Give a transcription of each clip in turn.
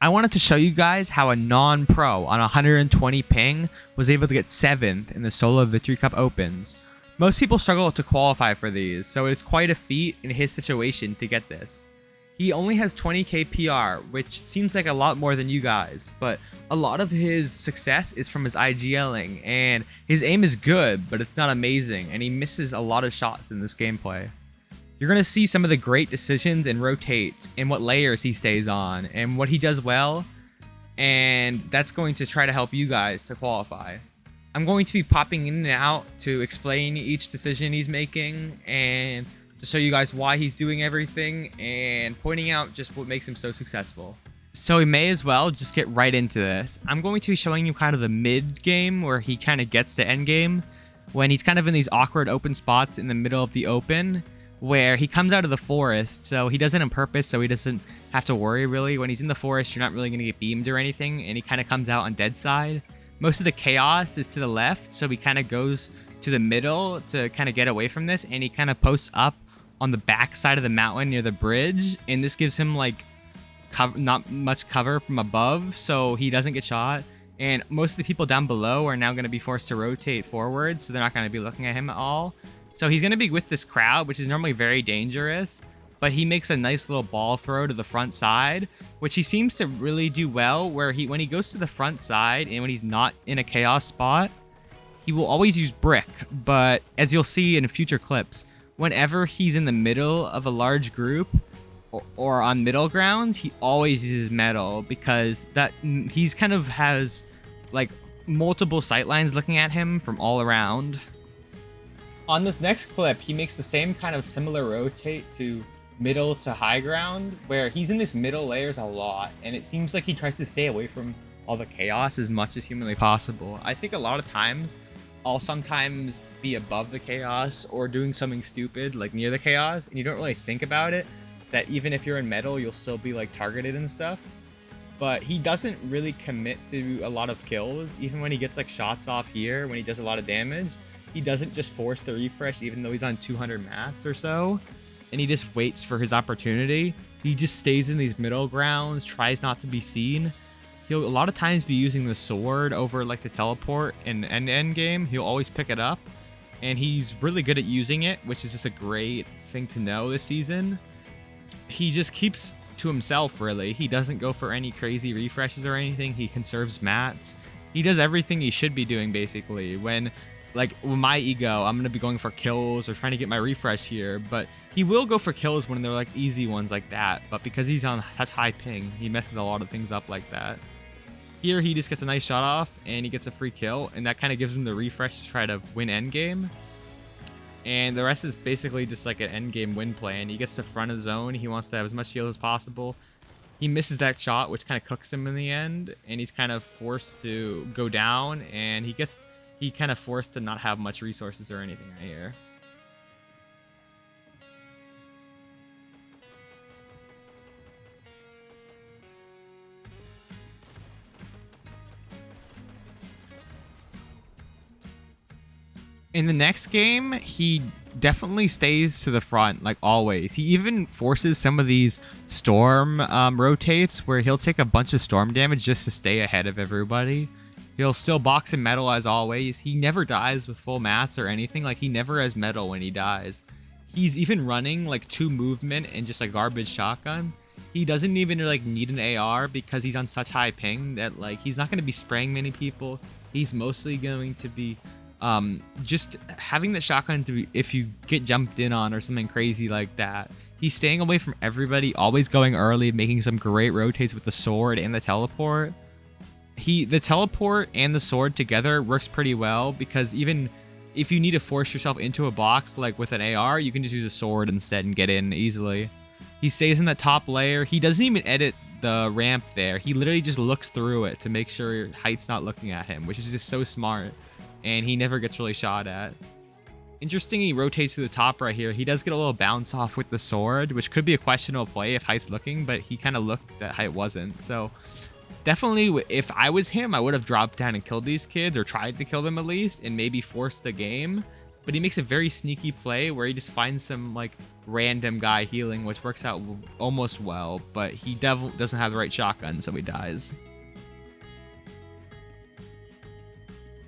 I wanted to show you guys how a non-pro on 120 ping was able to get 7th in the Solo Victory Cup Opens. Most people struggle to qualify for these, so it's quite a feat in his situation to get this. He only has 20k PR, which seems like a lot more than you guys, but a lot of his success is from his IGLing, and his aim is good, but it's not amazing, and he misses a lot of shots in this gameplay. You're going to see some of the great decisions and rotates and what layers he stays on and what he does well. And that's going to try to help you guys to qualify. I'm going to be popping in and out to explain each decision he's making and to show you guys why he's doing everything and pointing out just what makes him so successful. So we may as well just get right into this. I'm going to be showing you kind of the mid game where he kind of gets to end game when he's kind of in these awkward open spots in the middle of the open, where he comes out of the forest, so he does it on purpose, so he doesn't have to worry really. When he's in the forest, you're not really going to get beamed or anything, and he kind of comes out on dead side. Most of the chaos is to the left, so he kind of goes to the middle to kind of get away from this, and he kind of posts up on the back side of the mountain near the bridge, and this gives him like not much cover from above, so he doesn't get shot. And most of the people down below are now going to be forced to rotate forward, so they're not going to be looking at him at all. So he's going to be with this crowd, which is normally very dangerous, but he makes a nice little ball throw to the front side, which he seems to really do well, where when he goes to the front side and when he's not in a chaos spot, he will always use brick. But as you'll see in future clips, whenever he's in the middle of a large group or on middle ground, he always uses metal, because that he's kind of has like multiple sightlines looking at him from all around. On this next clip, he makes the same kind of similar rotate to middle to high ground, where he's in this middle layers a lot, and it seems like he tries to stay away from all the chaos as much as humanly possible. I think a lot of times I'll sometimes be above the chaos or doing something stupid like near the chaos, and you don't really think about it, that even if you're in metal, you'll still be like targeted and stuff. But he doesn't really commit to a lot of kills, even when he gets like shots off here, when he does a lot of damage. He doesn't just force the refresh even though he's on 200 mats or so, and he just waits for his opportunity. He just stays in these middle grounds, tries not to be seen. He'll a lot of times be using the sword over like the teleport in end game. He'll always pick it up, and he's really good at using it, which is just a great thing to know this season. He just keeps to himself really. He doesn't go for any crazy refreshes or anything. He conserves mats. He does everything he should be doing basically. When like with my ego, I'm going to be going for kills or trying to get my refresh here, but he will go for kills when they're like easy ones like that. But because he's on such high ping, he messes a lot of things up like that. Here he just gets a nice shot off and he gets a free kill, and that kind of gives him the refresh to try to win endgame. And the rest is basically just like an endgame win plan. He gets to front of the zone. He wants to have as much shield as possible. He misses that shot, which kind of cooks him in the end, and he's kind of forced to go down, and he kind of forced to not have much resources or anything right here. In the next game, he definitely stays to the front, like always. He even forces some of these storm rotates where he'll take a bunch of storm damage just to stay ahead of everybody. He'll still box and metal as always. He never dies with full mats or anything. Like, he never has metal when he dies. He's even running like 2 movement and just a garbage shotgun. He doesn't even like need an AR because he's on such high ping that like he's not going to be spraying many people. He's mostly going to be just having the shotgun to be, if you get jumped in on or something crazy like that. He's staying away from everybody, always going early, making some great rotates with the sword and the teleport. The teleport and the sword together works pretty well, because even if you need to force yourself into a box like with an AR, you can just use a sword instead and get in easily. He stays in the top layer. He doesn't even edit the ramp there. He literally just looks through it to make sure Height's not looking at him, which is just so smart. And he never gets really shot at. Interesting, he rotates to the top right here. He does get a little bounce off with the sword, which could be a questionable play if Height's looking, but he kind of looked that Height wasn't. So definitely, if I was him, I would have dropped down and killed these kids, or tried to kill them at least, and maybe forced the game. but he makes a very sneaky play where he just finds some like random guy healing, which works out almost well, but he doesn't have the right shotgun, so he dies.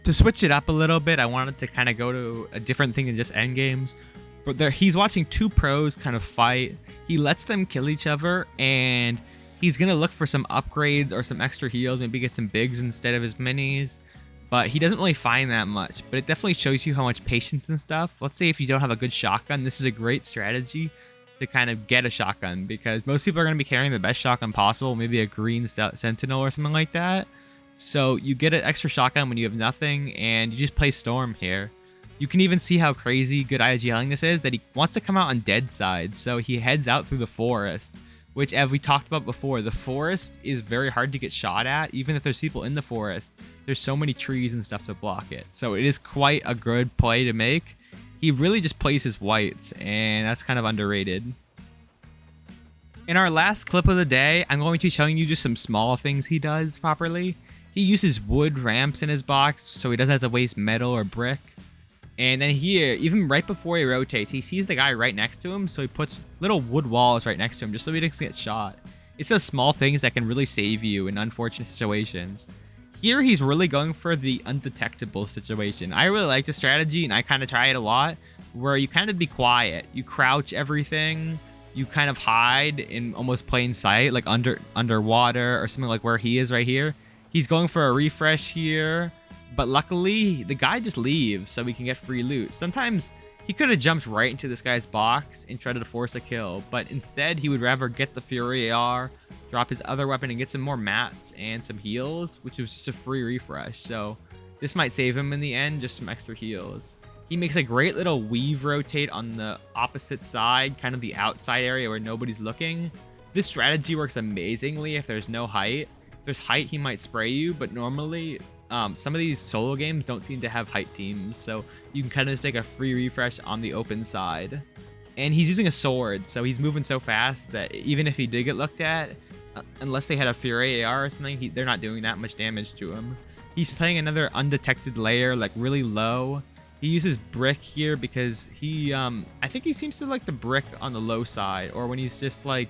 To switch it up a little bit, I wanted to kind of go to a different thing than just endgames. But he's watching two pros kind of fight. He lets them kill each other, and he's going to look for some upgrades or some extra heals, maybe get some bigs instead of his minis. But he doesn't really find that much. But it definitely shows you how much patience and stuff. Let's say if you don't have a good shotgun, this is a great strategy to kind of get a shotgun, because most people are going to be carrying the best shotgun possible, maybe a green sentinel or something like that. So you get an extra shotgun when you have nothing, and you just play Storm here. You can even see how crazy good IG healing this is, that he wants to come out on dead side. So he heads out through the forest, which, as we talked about before, the forest is very hard to get shot at. Even if there's people in the forest, there's so many trees and stuff to block it. So it is quite a good play to make. He really just plays his whites, and that's kind of underrated. In our last clip of the day, I'm going to be showing you just some small things he does properly. He uses wood ramps in his box, so he doesn't have to waste metal or brick. And then here, even right before he rotates, he sees the guy right next to him, so he puts little wood walls right next to him just so he doesn't get shot. It's those small things that can really save you in unfortunate situations. Here, he's really going for the undetectable situation. I really like the strategy, and I kind of try it a lot, where you kind of be quiet. You crouch everything. You kind of hide in almost plain sight, like underwater or something like where he is right here. He's going for a refresh here, but luckily the guy just leaves so we can get free loot. Sometimes he could have jumped right into this guy's box and tried to force a kill, but instead he would rather get the Fury AR, drop his other weapon, and get some more mats and some heals, which was just a free refresh. So this might save him in the end, just some extra heals. He makes a great little weave rotate on the opposite side, kind of the outside area where nobody's looking. This strategy works amazingly if there's no height. If there's height, he might spray you, but normally some of these solo games don't seem to have height teams, so you can kind of just make a free refresh on the open side. And he's using a sword, so he's moving so fast that even if he did get looked at, unless they had a Fury AR or something, they're not doing that much damage to him. He's playing another undetected layer, like really low. He uses brick here because he, I think he seems to like the brick on the low side, or when he's just like,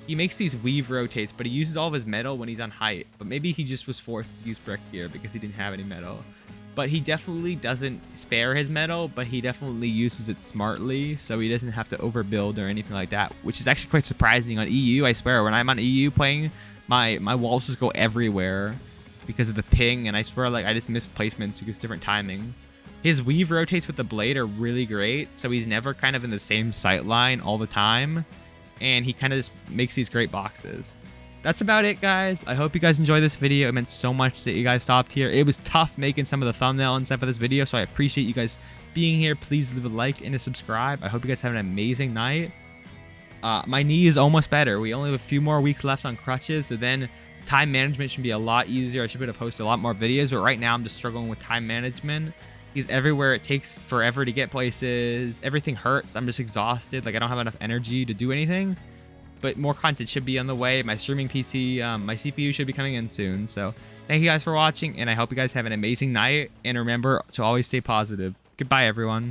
he makes these weave rotates, but he uses all of his metal when he's on height. But maybe he just was forced to use brick here because he didn't have any metal. But he definitely doesn't spare his metal, but he definitely uses it smartly, so he doesn't have to overbuild or anything like that, which is actually quite surprising on EU. I swear, when I'm on EU playing, my walls just go everywhere because of the ping, and I swear, like, I just miss placements because different timing. His weave rotates with the blade are really great, so he's never kind of in the same sight line all the time, and he kind of just makes these great boxes. That's about it, guys. I hope you guys enjoyed this video. It meant so much that you guys stopped here. It was tough making some of the thumbnail and stuff for this video, so I appreciate you guys being here. Please leave a like and a subscribe. I hope you guys have an amazing night. My knee is almost better. We only have a few more weeks left on crutches, so then time management should be a lot easier. I should be able to post a lot more videos, but right now I'm just struggling with time management. He's everywhere. It takes forever to get places. Everything hurts. I'm just exhausted. Like, I don't have enough energy to do anything. But more content should be on the way. My streaming PC, my CPU should be coming in soon. So thank you guys for watching, and I hope you guys have an amazing night. And remember to always stay positive. Goodbye, everyone.